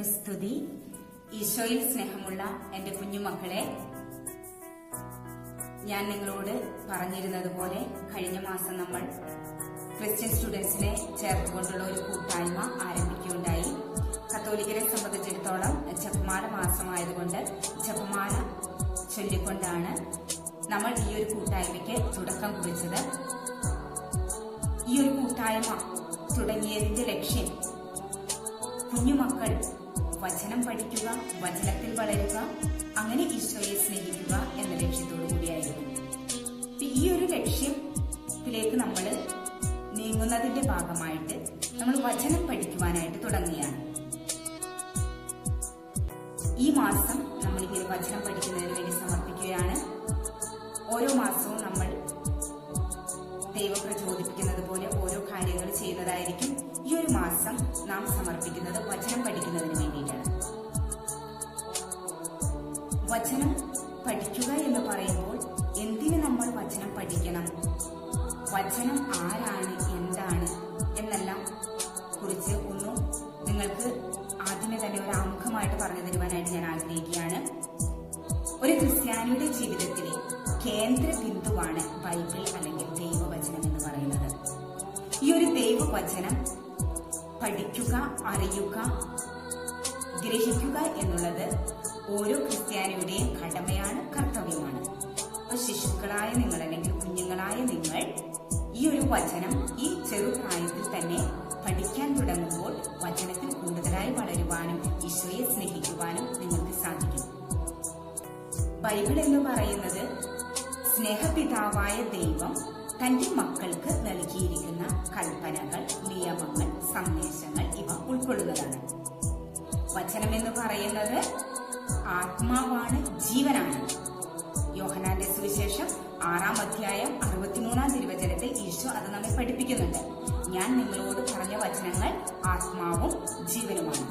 ദൈവത്തിന് സ്തുതി. ഈശോയിൽ സ്നേഹമുള്ള എന്റെ കുഞ്ഞുമക്കളെ, ഞാൻ നിങ്ങളോട് പറഞ്ഞിരുന്നത് പോലെ കഴിഞ്ഞ മാസം നമ്മൾ ക്രിസ്ത്യൻ സ്റ്റുഡൻസിനെ ചേർത്തുകൊണ്ടുള്ള ഒരു കൂട്ടായ്മ ആരംഭിക്കുകയുണ്ടായി. കത്തോലിക്കരെ സംബന്ധിച്ചിടത്തോളം ജപമാല മാസമായതുകൊണ്ട് ജപമാല ചൊല്ലിക്കൊണ്ടാണ് നമ്മൾ ഈ ഒരു കൂട്ടായ്മയ്ക്ക് തുടക്കം കുറിച്ചത്. ഈ ഒരു കൂട്ടായ്മ തുടങ്ങിയതിന്റെ ലക്ഷ്യം കുഞ്ഞുമക്കൾ വചനം പഠിക്കുക, വചനത്തിൽ വളരുക, അങ്ങനെ ഈശോയെ സ്നേഹിക്കുക എന്ന ലക്ഷ്യത്തോടു കൂടിയായിരുന്നു. ഈ ഒരു ലക്ഷ്യത്തിലേക്ക് നമ്മൾ നീങ്ങുന്നതിന്റെ ഭാഗമായിട്ട് നമ്മൾ വചനം പഠിക്കുവാനായിട്ട് തുടങ്ങുകയാണ്. ഈ മാസം നമ്മൾ ഇങ്ങനെ വചനം പഠിക്കുന്നതിന് വേണ്ടി സമർപ്പിക്കുകയാണ്. ഓരോ മാസവും നമ്മൾ ദൈവം പ്രചോദിപ്പിക്കുന്നത് പോലെ ഓരോ കാര്യങ്ങൾ ചെയ്യുന്നതായിരിക്കും. ഈ ഒരു മാസം നാം സമർപ്പിക്കുന്നത് വചനം പഠിക്കുന്നതിന് വേണ്ടിയിട്ടാണ്. വചനം പഠിക്കുക എന്ന് പറയുമ്പോൾ എന്തിന് നമ്മൾ വചനം പഠിക്കണം, വചനം ആരാണ്, എന്താണ് എന്നെല്ലാം കുറിച്ച് ഒന്നും നിങ്ങൾക്ക് ആദ്യമേ തന്നെ ഒരു ആമുഖമായിട്ട് പറഞ്ഞു തരുവാനായിട്ട് ഞാൻ ആഗ്രഹിക്കുകയാണ്. ഒരു ക്രിസ്ത്യാനിയുടെ ജീവിതത്തിലെ കേന്ദ്ര ബിന്ദുവാണ് ബൈബിൾ അല്ലെങ്കിൽ ദൈവവചനം എന്ന് പറയുന്നത്. ഈ ഒരു ദൈവവചനം പഠിക്കുക, അറിയുക, ഗ്രഹിക്കുക എന്നുള്ളത് ഓരോ ക്രിസ്ത്യാനിയുടെയും കടമയാണ്, കർത്തവ്യമാണ്. അപ്പൊ ശിശുക്കളായ നിങ്ങൾ അല്ലെങ്കിൽ കുഞ്ഞുങ്ങളായ നിങ്ങൾ ഈ ഒരു വചനം ഈ ചെറുപ്രായത്തിൽ തന്നെ പഠിക്കാൻ തുടങ്ങുമ്പോൾ വചനത്തിൽ കൂടുതലായി വളരുവാനും ഈശോയെ സ്നേഹിക്കുവാനും നിങ്ങൾക്ക് സാധിക്കും. ബൈബിൾ എന്ന് പറയുന്നത് സ്നേഹപിതാവായ ദൈവം തന്റെ മക്കൾക്ക് നൽകിയിരിക്കുന്ന കൽപ്പനകൾ, നിയമങ്ങൾ, സന്ദേശങ്ങൾ ഇവ ഉൾക്കൊള്ളുന്നതാണ്. വചനം എന്ന് പറയുന്നത് ആത്മാവാണ്, ജീവനാണ്. യോഹന്നാന്റെ സുവിശേഷം 6-ാം അധ്യായം 63-ാം തിരുവചനത്തിൽ ഈശോ അത് നമ്മെ പഠിപ്പിക്കുന്നുണ്ട്. ഞാൻ നിങ്ങളോട് പറഞ്ഞ വചനങ്ങൾ ആത്മാവും ജീവനുമാണ്.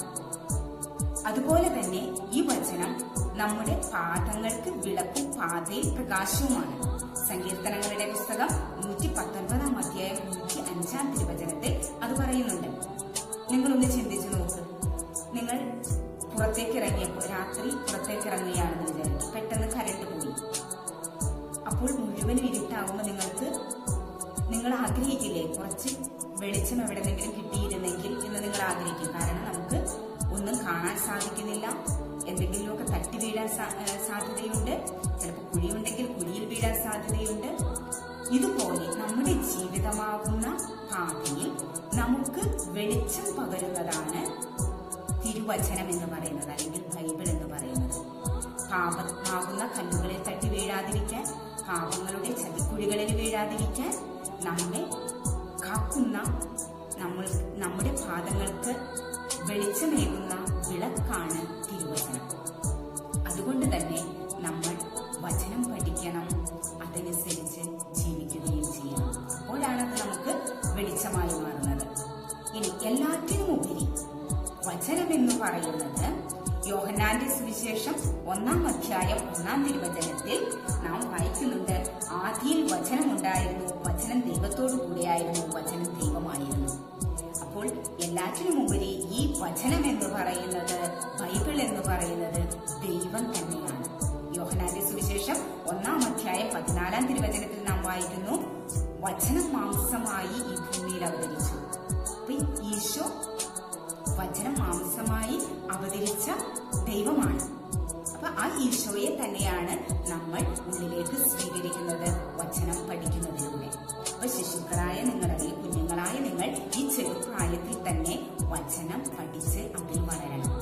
അതുപോലെ തന്നെ ഈ വചനം നമ്മുടെ പാദങ്ങൾക്ക് വിളക്കും പാതയിൽ പ്രകാശവുമാണ്. സങ്കീർത്തനങ്ങളുടെ പുസ്തകം 119-ാം അധ്യായം 105-ാം തിരുവചനത്തിൽ അത് പറയുന്നുണ്ട്. നിങ്ങളൊന്ന് ചിന്തിച്ചു നോക്ക്. നിങ്ങൾ പുറത്തേക്ക് ഇറങ്ങിയപ്പോൾ, രാത്രി പുറത്തേക്ക് ഇറങ്ങുകയാണെന്ന് വിചാരിക്കും, പെട്ടെന്ന് കരണ്ട് പോയി. അപ്പോൾ മുഴുവനും ഇരുട്ടാകുമ്പോൾ നിങ്ങൾ ആഗ്രഹിക്കില്ലേ കുറച്ച് വെളിച്ചം എവിടെന്നെങ്കിലും കിട്ടിയിരുന്നെങ്കിൽ എന്ന് നിങ്ങൾ ആഗ്രഹിക്കും. കാരണം നമുക്ക് ഒന്നും കാണാൻ സാധിക്കുന്നില്ല. എന്തെങ്കിലുമൊക്കെ തട്ടി വീഴാൻ സാധ്യതയുണ്ട്. ചിലപ്പോൾ കുഴിയുണ്ടെങ്കിൽ കുഴിയിൽ വീഴാൻ സാധ്യതയുണ്ട്. ഇതുപോലെ നമ്മുടെ ജീവിതമാകുന്ന പാതയിൽ നമുക്ക് വെളിച്ചം പകരുന്നതാണ് തിരുവചനം എന്ന് പറയുന്നത്, അല്ലെങ്കിൽ ബൈബിൾ എന്ന് പറയുന്നത്. പാപമാകുന്ന കല്ലുകളിൽ തട്ടി വീഴാതിരിക്കാൻ, പാപങ്ങളുടെ ചതിക്കുഴികളിൽ വീഴാതിരിക്കാൻ നമ്മെ കാക്കുന്ന, നമ്മുടെ പാദങ്ങൾക്ക് വെളിച്ചമേകുന്ന വിളക്കാണ് തിരുവചനം. അതുകൊണ്ട് തന്നെ നമ്മൾ വചനം പഠിക്കണം, അതനുസരിച്ച് ജീവിക്കുകയും ചെയ്യണം. അപ്പോഴാണ് അത് നമുക്ക് വെളിച്ചമായി മാറുന്നത്. ഇനി എല്ലാറ്റിനും ഉപരി വചനം എന്ന് പറയുന്നത് യോഹന്നാന്റെ സുവിശേഷം 1-ാം അധ്യായം 1-ാം തിരുവചനത്തിൽ നാം വായിക്കുന്നുണ്ട്. ആദിയിൽ വചനം ഉണ്ടായിരുന്നു, വചനം ദൈവത്തോടു കൂടെയായിരുന്നു, വചനം ദൈവമായിരുന്നു. അപ്പോൾ എല്ലാറ്റിനും ഉപരി ഈ വചനം എന്ന് പറയുന്നത്, ബൈബിൾ എന്ന് പറയുന്നത് ദൈവം തന്നെയാണ്. യോഹന്നാന്റെ സുവിശേഷം 1-ാം അധ്യായം 14-ാം തിരുവചനത്തിൽ നാം വായിക്കുന്നു, വചനം മാംസമായി ഈ ഭൂമിയിൽ അവതരിച്ചു. അപ്പൊ ഈശോ വചനം മാംസമായി അവതരിച്ച ദൈവമാണ്. അപ്പൊ ആ ഈശോയെ തന്നെയാണ് നമ്മൾ ഉള്ളിലേക്ക് സ്വീകരിക്കുന്നത് വചനം പഠിക്കുന്നതിലൂടെ. അപ്പൊ ശിശുക്കളായ നിങ്ങൾ, അല്ലെങ്കിൽ കുഞ്ഞുങ്ങളായ നിങ്ങൾ ഈ ചെറുപ്രായത്തിൽ തന്നെ വചനം പഠിച്ച് അതിൽ വളരണം.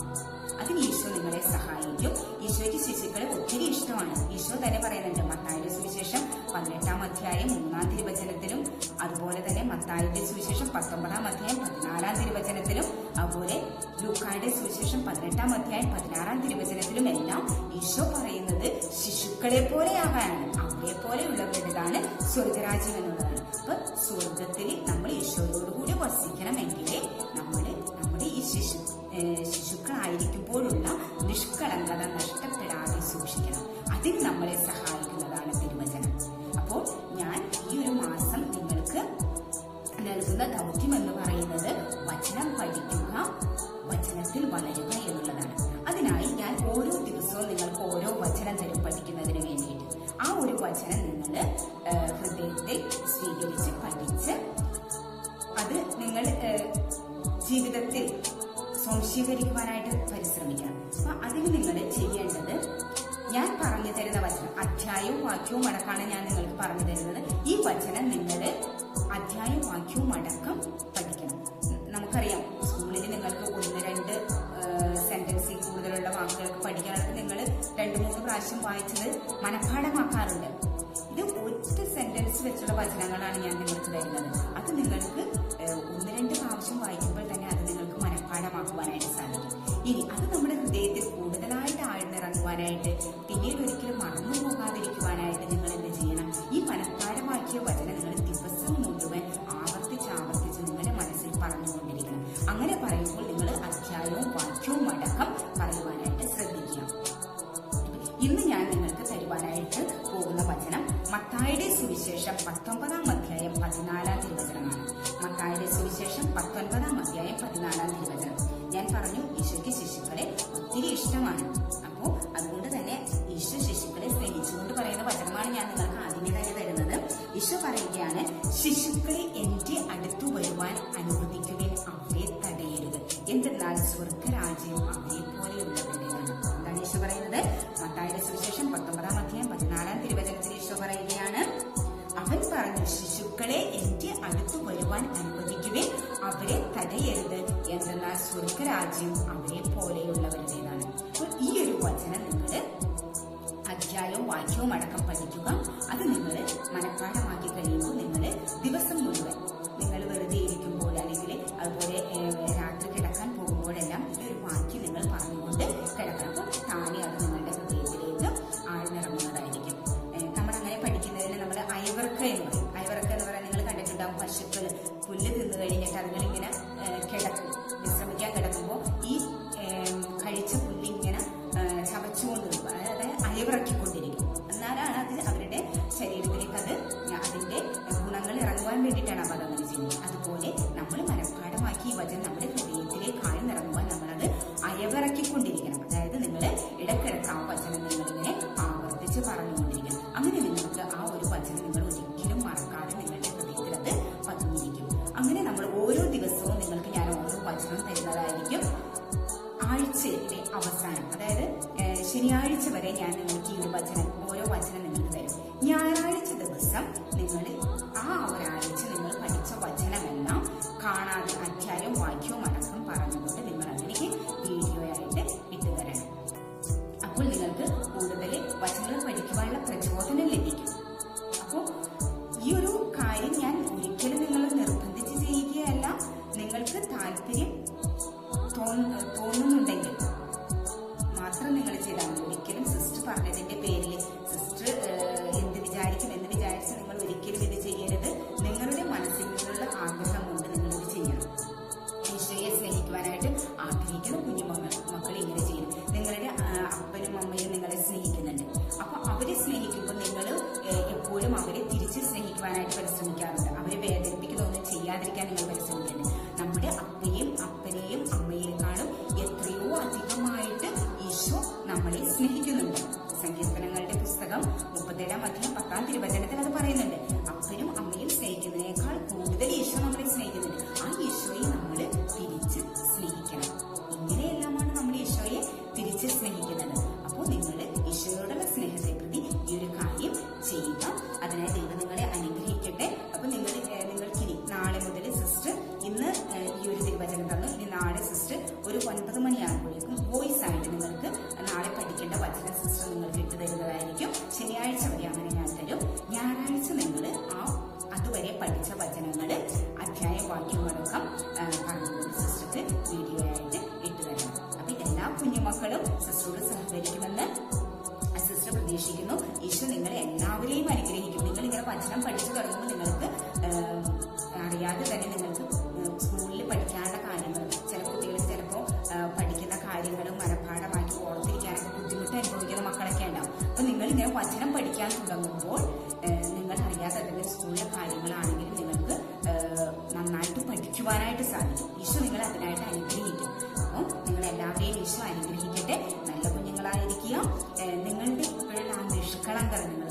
അതിന് ഈശോ നിങ്ങളെ സഹായിക്കും. ഈശോയ്ക്ക് ശിശുക്കളെ ഒത്തിരി ഇഷ്ടമാണ്. ഈശോ തന്നെ പറയുന്നുണ്ട് മത്തായിയുടെ സുവിശേഷം 18-ാം അധ്യായം 3-ാം തിരുവചനത്തിലും, അതുപോലെ തന്നെ മത്തായിയുടെ സുവിശേഷം 19-ാം അധ്യായം 14-ാം തിരുവചനത്തിലും, അതുപോലെ ലൂക്കായുടെ സുവിശേഷം 18-ാം അധ്യായം 16-ാം തിരുവചനത്തിലും എല്ലാം ഈശോ പറയുന്നത് ശിശുക്കളെ പോലെയാകാനാണ്. അവരെ പോലെയുള്ളവരുടേതാണ് സ്വർഗരാജ്യം എന്നുള്ളതാണ്. അപ്പൊ സ്വർഗത്തിൽ നമ്മൾ ഈശോയോടുകൂടി വസിക്കണമെങ്കിൽ നമ്മുടെ ഈ ശിശുക്കളായിരിക്കുമ്പോഴുള്ള നിഷ്കളങ്കത നഷ്ടപ്പെടാതെ സൂക്ഷിക്കണം. അതിന് നമ്മളെ സഹായിക്കുന്നതാണ് തിരുവചനം. അപ്പോൾ ഞാൻ ഈ ഒരു മാസം നിങ്ങൾക്ക് നൽകുന്ന ദൗത്യം എന്ന് പറയുന്നത് വചനം പഠിക്കുക, വചനത്തിൽ വളരുക എന്നുള്ള വചനം തരും പഠിക്കുന്നതിന് വേണ്ടിയിട്ട്. ആ ഒരു വചനം നിങ്ങൾ ഹൃദയത്തിൽ സ്വീകരിച്ച് പഠിച്ച് അത് നിങ്ങൾ ജീവിതത്തിൽ സ്വാംശീകരിക്കുവാനായിട്ട് പരിശ്രമിക്കണം. അപ്പൊ അതിന് നിങ്ങൾ ചെയ്യേണ്ടത്, ഞാൻ പറഞ്ഞു തരുന്ന വചനം അധ്യായവും വാക്യവും അടക്കമാണ് ഞാൻ നിങ്ങൾക്ക് പറഞ്ഞു തരുന്നത്. ഈ വചനം നിങ്ങൾ അധ്യായവും വാക്യവും അടക്കം പഠിക്കണം. നമുക്കറിയാം സ്കൂളിൽ നിങ്ങൾക്ക് 1-2 സെന്റൻസിൽ കൂടുതലുള്ള വാക്കുകൾ പഠിക്കാനായിട്ട് നിങ്ങൾ 2-3 പ്രാവശ്യം വായിച്ചത് മനഃപ്പാഠമാക്കാറുണ്ട്. ഇത് ഒറ്റ സെന്റൻസ് വെച്ചുള്ള വചനങ്ങളാണ് ഞാൻ നിങ്ങൾക്ക് തരുന്നത്. അത് നിങ്ങൾക്ക് 1-2 പ്രാവശ്യം വായിക്കുമ്പോൾ തന്നെ അത് നിങ്ങൾക്ക് മനഃപ്പാഠമാക്കുവാനായിട്ട് സാധിക്കും. ഇനി അത് നമ്മുടെ ഹൃദയത്തിൽ കൂടുതലായിട്ട് ആഴ്ന്നിറങ്ങുവാനായിട്ട് പിന്നീട് ഒരിക്കലും മറന്നു പോകാതിരിക്കുവാനായിട്ട് നിങ്ങൾ എന്ത് ചെയ്യണം? ഈ മനഃപ്പാഠമാക്കിയ വചനം നിങ്ങൾ ദിവസം മുഴുവൻ ആവർത്തിച്ച് നിങ്ങളുടെ മനസ്സിൽ പറഞ്ഞുകൊണ്ടിരിക്കണം. അങ്ങനെ പറയുമ്പോൾ നിങ്ങൾ അധ്യായവും വാക്യവും അടക്കം പറയുവാനായിട്ട് ശ്രദ്ധിക്കുക. ഇന്ന് ഞാൻ നിങ്ങൾക്ക് തരുവാനായിട്ട് പോകുന്ന വചനം മത്തായിയുടെ സുവിശേഷം 19-ാം അധ്യായം 14-ാം തിരുവചനമാണ്. മത്തായിയുടെ സുവിശേഷം 19-ാം അധ്യായം 14-ാം തിരുവചനം. ഞാൻ പറഞ്ഞു ഈശോയ്ക്ക് ശിശുക്കളെ ഒത്തിരി ഇഷ്ടമാണ്. അപ്പോൾ അതുകൊണ്ട് തന്നെ ഈശോ ശിശുക്കളെ സ്നേഹിച്ചുകൊണ്ട് പറയുന്ന വചനമാണ് ഞാൻ നിങ്ങൾക്ക് ആദ്യമേ തന്നെ തരുന്നത്. ഈശോ പറയുകയാണ്, ശിശുക്കളെ എന്റെ അടുത്തു വരുവാൻ അനുവദിക്കുവാൻ അവരെ തടയരുത്, എന്തെന്നാൽ സ്വർഗരാജ്യം അവരെ പോലെയുള്ളവരുടേതാണ്. എന്താണ് ഈശോ പറയുന്നത്? മത്തായിയുടെ സുവിശേഷം 19-ാം അധ്യായം 14-ാം തിരുവചനത്തിൽ ഈശോ പറയുകയാണ്, അവൻ പറഞ്ഞു, ശിശുക്കളെ എന്റെ അടുത്തു വരുവാൻ അനുവദിക്കുവാൻ അവരെ തടയരുത്, എന്തെന്നാൽ സ്വർഗരാജ്യം അവരെ പോലെയുള്ളവരുടേതാണ്. അപ്പോൾ ഈ ഒരു വചനം നിങ്ങൾ അധ്യായവും വാക്യവും അടക്കം പഠിക്കുക. അത് നിങ്ങൾ മനഃപ്പാഠമാക്കി കഴിയുമ്പോൾ നിങ്ങൾ ദിവസം മുഴുവൻ നിങ്ങൾ വെറുതെ ഇരിക്കുമ്പോൾ അല്ലെങ്കിൽ അതുപോലെ രാത്രി കിടക്കാൻ പോകുമ്പോഴെല്ലാം ഈ ഒരു വാക്യം നിങ്ങൾ പറഞ്ഞുകൊണ്ട് കിടക്കണം. അപ്പോൾ താനെ അത് നിങ്ങളുടെ ഹൃദയത്തിലേക്ക് ആഴ്ന്നിറങ്ങുന്നതായിരിക്കും. നമ്മൾ അങ്ങനെ പഠിക്കുന്നതിന് നമ്മൾ അയവറക്ക എന്ന് പറയും. അയവറക്ക എന്ന് പറയാൻ നിങ്ങൾ കണ്ടിട്ടുണ്ടാവും, പശുക്കൾ പുല്ല് തിന്നു കഴിഞ്ഞിട്ട് അതുങ്ങളിങ്ങനെ കിടക്കും, വിശ്രമിക്കാൻ കിടക്കുമ്പോൾ ഈ കഴിച്ച പുല്ലിങ്ങനെ ചവച്ചുകൊണ്ട് നിൽക്കും, അതായത് അയവിറക്കിക്കൊണ്ടിരിക്കും. എന്നാലാണ് അത് അവരുടെ ശരീരത്തിലേക്ക് അതിന്റെ ഗുണങ്ങൾ ഇറങ്ങുവാൻ വേണ്ടിയിട്ടാണ് അവർ അങ്ങനെ ചെയ്യുന്നത്. അതുപോലെ നമ്മൾ മനഃപ്പാഠമാക്കി ഈ വചനം നമ്മുടെ ഹൃദയത്തിലേക്ക് ആഴ്ന്നിറങ്ങുവാൻ നമ്മളത് അയവിറക്കിക്കൊണ്ടിരിക്കണം. അതായത് നിങ്ങൾ ഇടക്കിടക്ക് ആ വചനം നിങ്ങളിങ്ങനെ ആവർത്തിച്ച് പറഞ്ഞുകൊണ്ടിരിക്കണം. അങ്ങനെ നിങ്ങൾക്ക് ആ ഒരു വചനം നിങ്ങൾ ഒരിക്കലും മറക്കാതെ നിങ്ങളുടെ ഹൃദയത്തിൽ അത് പതിഞ്ഞിരിക്കും. അങ്ങനെ നമ്മൾ ഓരോ ദിവസവും നിങ്ങൾക്ക് ഞാൻ ഓരോ വചനം തരുന്നതായിരിക്കും. ആഴ്ചയിലെ അവസാനം, അതായത് ശനിയാഴ്ച വരെ ഞാൻ നിങ്ങൾക്ക് ഈ ഒരു ഓരോ വചനം നിങ്ങൾക്ക് തരും. ഞായറാഴ്ച ദിവസം നിങ്ങൾ ആ ഒരാഴ്ച നിങ്ങൾ പഠിച്ച വചനമെല്ലാം കാണാതെ അധ്യായവും വാക്യവും അടക്കം പറഞ്ഞുകൊണ്ട് നിങ്ങൾ അതിലേക്ക് വീഡിയോ ആയിട്ട് ഇട്ടു തരണം. അപ്പോൾ നിങ്ങൾക്ക് കൂടുതൽ വചനങ്ങൾ പഠിക്കുവാനുള്ള പ്രചോദനം ലഭിക്കും. അപ്പോൾ ഈ ഒരു കാര്യം ഞാൻ ഒരിക്കലും നിങ്ങൾ നിർബന്ധിച്ച് ചെയ്യുകയല്ല. നിങ്ങൾക്ക് താല്പര്യം തോന്നുന്നുണ്ടെങ്കിൽ മാത്രം നിങ്ങൾ ചെയ്താൽ മതി. ഒരിക്കലും സിസ്റ്റർ പറഞ്ഞതിന്റെ പേരിൽ സിസ്റ്റർ എന്ത് വിചാരിക്കും എന്ന് വിചാരിച്ച് നിങ്ങൾ ഒരിക്കലും ഇത് ചെയ്യരുത്. നിങ്ങളുടെ മനസ്സിൽ നിന്നുള്ള ആഗ്രഹം കൊണ്ട് നിങ്ങൾ ഇത് ചെയ്യണം. ഈശോയെ സ്നേഹിക്കുവാനായിട്ട് ആഗ്രഹിക്കുന്ന മക്കൾ ഇങ്ങനെ ചെയ്യണം. നിങ്ങളുടെ അപ്പനും അമ്മയും നിങ്ങളെ സ്നേഹിക്കുന്നുണ്ട്. അപ്പൊ അവരെ സ്നേഹിക്കുമ്പോൾ നിങ്ങൾ എപ്പോഴും അവരെ തിരിച്ച് സ്നേഹിക്കുവാനായിട്ട് പരിശ്രമിക്കാറുണ്ട്. അവരെ വേദനിപ്പിക്കുന്നതൊന്നും ചെയ്യാതിരിക്കാൻ നിങ്ങൾ പരിശ്രമിക്കുന്നുണ്ട്. നമ്മുടെ അപ്പനെയും അമ്മയെക്കാളും എത്രയോ അധികമായിട്ട് ഈശോ നമ്മളെ സ്നേഹിക്കുന്നുണ്ട്. സങ്കീർത്തനങ്ങളുടെ പുസ്തകം 37-ാം അധ്യായം 10-ാം തിരുവചനത്തിൽ അത് പറയുന്നുണ്ട്. അപ്പനും അമ്മയും സ്നേഹിക്കുന്നതിനേക്കാൾ കൂടുതൽ ഈശോ നമ്മളെ സ്നേഹിക്കുന്നുണ്ട്. ആ ഈശോയെ നമ്മൾ തിരിച്ച് സ്നേഹിക്കണം. ഇങ്ങനെയെല്ലാമാണ് നമ്മൾ ഈശോയെ തിരിച്ച് സ്നേഹിക്കുന്നത്. അപ്പോൾ നിങ്ങൾ ഈശോയോടുള്ള സ്നേഹത്തെ പ്രതി ഈ ഒരു കാര്യം ചെയ്യുക. അതിനായി ദൈവം നിങ്ങളെ അനുഗ്രഹിക്കട്ടെ. അപ്പൊ നിങ്ങൾക്കിനി നാളെ മുതൽ സിസ്റ്റർ ഇന്ന് ഈ ഒരു തിരുവചനം തന്നു. ഇനി നാളെ സിസ്റ്റർ ഒരു 9 മണിയാകുമ്പോഴേക്കും വോയിസ് ആയിട്ട് നിങ്ങൾക്ക് നാളെ പഠിക്കേണ്ട വചന സിസ്റ്റർ നിങ്ങൾക്ക് ഇട്ട് തരുന്നതായിരിക്കും. ശനിയാഴ്ച വരെ അങ്ങനെ ഞാൻ തരും. ഞായറാഴ്ച നിങ്ങൾ അതുവരെ പഠിച്ച വചനങ്ങൾ അധ്യായ വാക്യമടക്കം പറഞ്ഞുകൊണ്ട് സിസ്റ്റർക്ക് വീഡിയോ ആയിട്ട് ഇട്ട് തരണം. അപ്പൊ എല്ലാ കുഞ്ഞുമക്കളും സിസ്റ്ററോട് സഹകരിക്കുമെന്ന് സിസ്റ്റർ പ്രതീക്ഷിക്കുന്നു. ഈശോ നിങ്ങളെ എല്ലാവരെയും അനുഗ്രഹിക്കും. നിങ്ങൾ ഇങ്ങനെ വചനം പഠിച്ചു തുടങ്ങുമ്പോൾ നിങ്ങൾക്ക് അറിയാതെ തന്നെ നിങ്ങൾക്ക് സ്കൂളിൽ പഠിക്കാനുള്ള കാര്യങ്ങൾ, ചില കുട്ടികൾ ചിലപ്പോൾ പഠിക്കുന്ന കാര്യങ്ങളും മനഃപ്പാഠമാക്കി ഓർത്തിരിക്കാനൊക്കെ ബുദ്ധിമുട്ട് അനുഭവിക്കുന്ന മക്കളൊക്കെ ഉണ്ടാവും. അപ്പൊ നിങ്ങൾ ഇങ്ങനെ വചനം പഠിക്കാൻ തുടങ്ങുമ്പോൾ നിങ്ങൾ അറിയാതെ തന്നെ സ്കൂളിലെ കാര്യങ്ങളാണെങ്കിലും നിങ്ങൾക്ക് നന്നായിട്ട് പഠിക്കുവാനായിട്ട് സാധിക്കും. ഈശോ നിങ്ങളെ അതിനായിട്ട് അനുഗ്രഹിക്കും. അപ്പോൾ നിങ്ങൾ എല്ലാവരെയും ഈശോ അനുഗ്രഹിക്കട്ടെ. നല്ല കുഞ്ഞുങ്ങളായിരിക്കുക. നിങ്ങളുടെ അലങ്കരണങ്ങൾ